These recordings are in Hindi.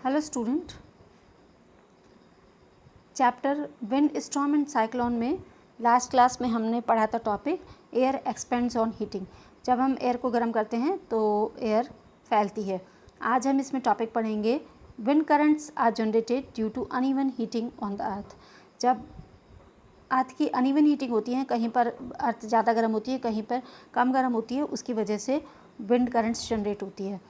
Hello student, chapter wind storm and cyclone में लास्ट क्लास में हमने पढ़ा था topic air expends on heating. जब हम एयर को गर्म करते हैं तो एयर फैलती है। आज हम इसमें टॉपिक पढ़ेंगे wind currents are generated due to uneven heating on the earth. जब अर्थ की अनइवन हीटिंग होती है, कहीं पर अर्थ ज़्यादा गर्म होती है, कहीं पर कम गर्म होती है, उसकी वजह से विंड करंट्स जनरेट होती है।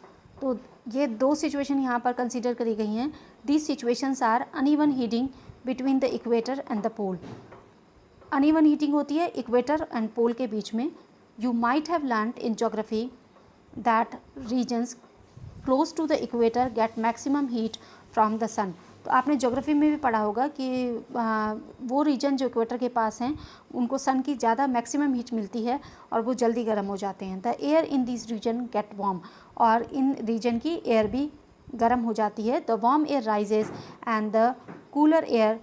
तो ये दो सिचुएशन यहाँ पर कंसीडर करी गई हैं। These situations are uneven heating between the equator and the pole. Uneven heating होती है इक्वेटर एंड पोल के बीच में। You might have learned in geography that regions close to the equator get maximum heat from the sun. तो आपने ज्योग्राफी में भी पढ़ा होगा कि वो रीजन जो इक्वेटर के पास हैं उनको सन की ज़्यादा मैक्सिमम हीट मिलती है और वो जल्दी गर्म हो जाते हैं। The air in this region get warm, और इन रीजन की एयर भी गर्म हो जाती है। The warm air rises and the cooler air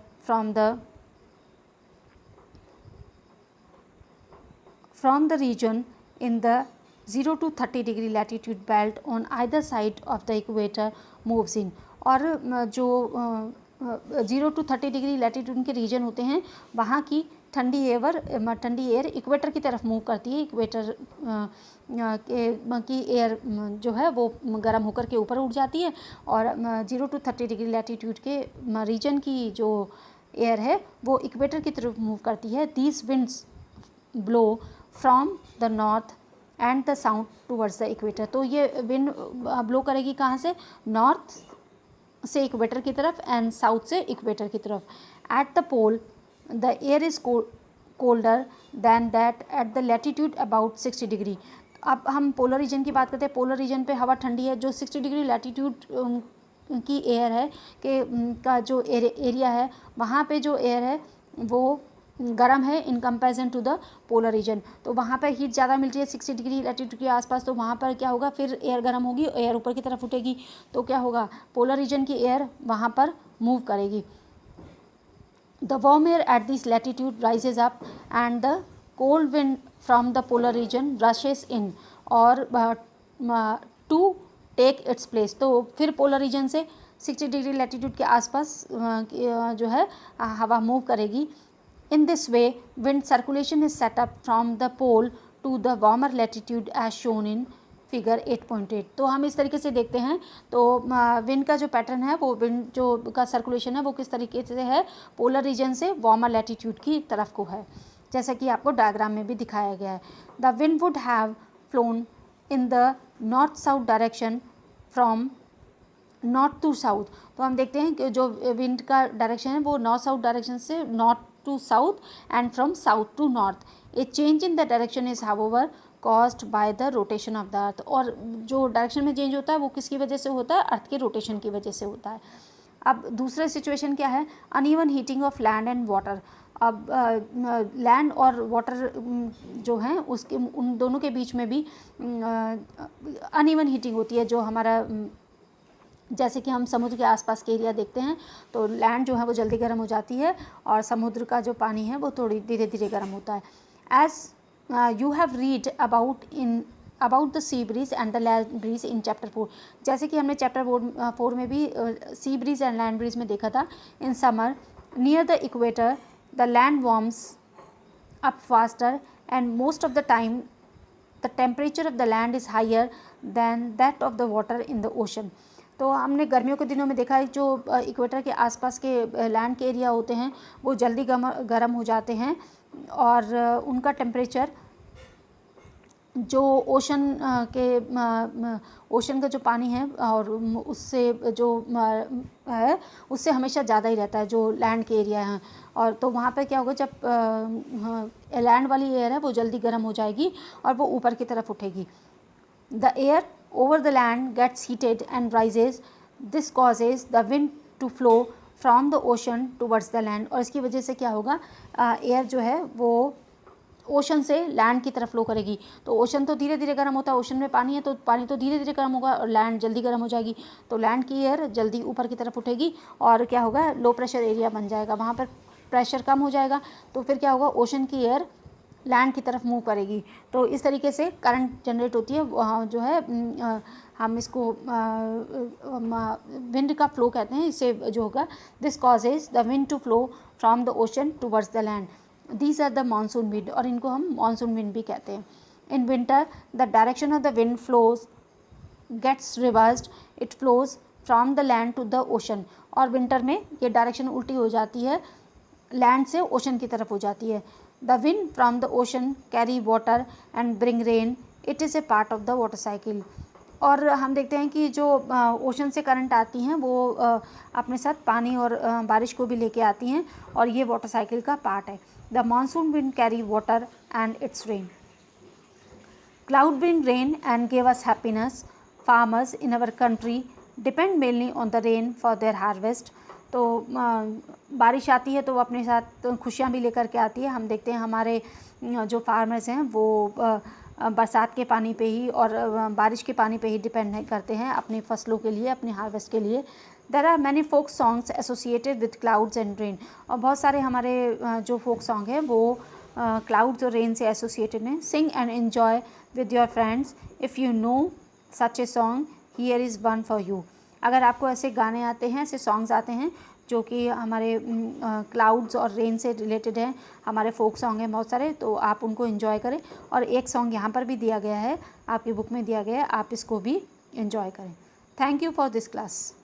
from the region in the 0 to 30 degree latitude belt on either side of the equator moves in। और जो 0 to 30 डिग्री लैटीट्यूड के रीजन होते हैं वहाँ की ठंडी एयर इक्वेटर की तरफ मूव करती है। इक्वेटर की एयर जो है वो गर्म होकर के ऊपर उठ जाती है और 0 to 30 डिग्री लैटीट्यूड के रीजन की जो एयर है वो इक्वेटर की तरफ मूव करती है। These winds blow from the north and the south towards the equator. तो ये विंड ब्लो करेगी कहाँ से? नॉर्थ से इक्वेटर की तरफ एंड साउथ से इक्वेटर की तरफ। At the pole the air is colder than that at the latitude about 60 degree. अब हम पोलर रीजन की बात करते हैं। पोलर रीजन पे हवा ठंडी है। जो 60 डिग्री लैटीट्यूड की एयर है का जो एरिया है वहाँ पे जो एयर है वो गर्म है in comparison to the polar region. तो वहाँ पर हीट ज़्यादा मिल रही है 60 डिग्री लैटीट्यूड के आसपास, तो वहाँ पर क्या होगा, फिर एयर गर्म होगी, एयर ऊपर की तरफ उठेगी, तो क्या होगा, पोलर रीजन की एयर वहाँ पर मूव करेगी। The warm air at this latitude rises up and the cold wind from the polar region rushes in और टू टेक इट्स प्लेस। तो फिर पोलर रीजन से 60 डिग्री लैटीट्यूड के आसपास जो है हवा मूव करेगी। In this way, wind circulation is set up from the pole to the warmer latitude as shown in figure 8.8। तो हम इस तरीके से देखते हैं। तो विंड का जो पैटर्न है वो विंड जो का सर्कुलेशन है वो किस तरीके से है, पोलर रीजन से वार्मर लैटीट्यूड की तरफ को है, जैसा कि आपको डायग्राम में भी दिखाया गया है। The wind would have flown in the north south direction from north to south. तो हम देखते हैं कि जो विंड का डायरेक्शन है वो नॉर्थ साउथ डायरेक्शन से north to south and from south to north। A change in the direction is however caused by the rotation of the earth। और जो डायरेक्शन में चेंज होता है वो किसकी वजह से होता है? अर्थ के रोटेशन की वजह से होता है। अब दूसरा सिचुएशन क्या है? Uneven heating of land and water. अब लैंड और वाटर जो हैं उसके उन दोनों के बीच में भी अनइवन हीटिंग होती है। जो हमारा जैसे कि हम समुद्र के आसपास के एरिया देखते हैं तो लैंड जो है वो जल्दी गर्म हो जाती है और समुद्र का जो पानी है वो थोड़ी धीरे धीरे गर्म होता है। As you have read about the sea breeze and the land breeze in chapter 4। जैसे कि हमने चैप्टर 4 में भी sea breeze and land breeze में देखा था। In summer near the equator the land warms up faster and most of the time the temperature of the land is higher than that of the water in the ocean. तो हमने गर्मियों के दिनों में देखा है जो इक्वेटर के आसपास के लैंड के एरिया होते हैं वो जल्दी गर्म हो जाते हैं और उनका टेम्परेचर जो ओशन का जो पानी है और उससे जो है उससे हमेशा ज़्यादा ही रहता है जो लैंड के एरिया हैं। और तो वहाँ पर क्या होगा, जब लैंड वाली एयर है वो जल्दी गर्म हो जाएगी और वो ऊपर की तरफ उठेगी। The air over the land gets heated and rises. This causes the wind to flow from the ocean towards the land। और इसकी वजह से क्या होगा, एयर जो है वो ओशन से लैंड की तरफ फ्लो करेगी। तो ओशन तो धीरे धीरे गर्म होता है, ओशन में पानी है तो पानी तो धीरे धीरे गर्म होगा और लैंड जल्दी गर्म हो जाएगी। तो लैंड की एयर जल्दी ऊपर की तरफ उठेगी और क्या होगा, लो प्रेशर एरिया बन जाएगा, वहाँ पर प्रेशर कम हो जाएगा। तो फिर क्या होगा, ओशन की एयर लैंड की तरफ मूव करेगी। तो इस तरीके से करंट जनरेट होती है, जो है हम इसको विंड का फ्लो कहते हैं। इससे जो होगा, this causes the wind to flow from the ocean towards the land, these are the monsoon wind, और इनको हम मानसून विंड भी कहते हैं। In winter the direction of the wind flows gets reversed, it flows from the land to the ocean, और विंटर में ये डायरेक्शन उल्टी हो जाती है, लैंड से ओशन की तरफ हो जाती है। The wind from the ocean carry water and bring rain, it is a part of the water cycle. और हम देखते हैं कि जो ओशन से करंट आती हैं वो अपने साथ पानी और बारिश को भी लेके आती हैं, और ये वाटर साइकिल का पार्ट है। The monsoon wind carry water and it's rain, cloud bring rain and give us happiness, farmers in our country depend mainly on the rain for their harvest। तो बारिश आती है तो वो अपने साथ खुशियाँ भी लेकर के आती है। हम देखते हैं हमारे जो फार्मर्स हैं वो बरसात के पानी पे ही और बारिश के पानी पे ही डिपेंड करते हैं अपनी फसलों के लिए, अपनी हार्वेस्ट के लिए। There are many folk songs associated with clouds and rain, और बहुत सारे हमारे जो फोक सॉन्ग हैं वो क्लाउड्स और रेन से एसोसिएटेड हैं। Sing and enjoy with your friends, if you know such a song here is one for you. अगर आपको ऐसे गाने आते हैं, ऐसे सॉन्ग्स आते हैं जो कि हमारे क्लाउड्स और रेन से रिलेटेड हैं, हमारे फोक सॉन्ग हैं बहुत सारे, तो आप उनको एंजॉय करें। और एक सॉन्ग यहाँ पर भी दिया गया है, आपकी बुक में दिया गया है, आप इसको भी एंजॉय करें। Thank you for this class.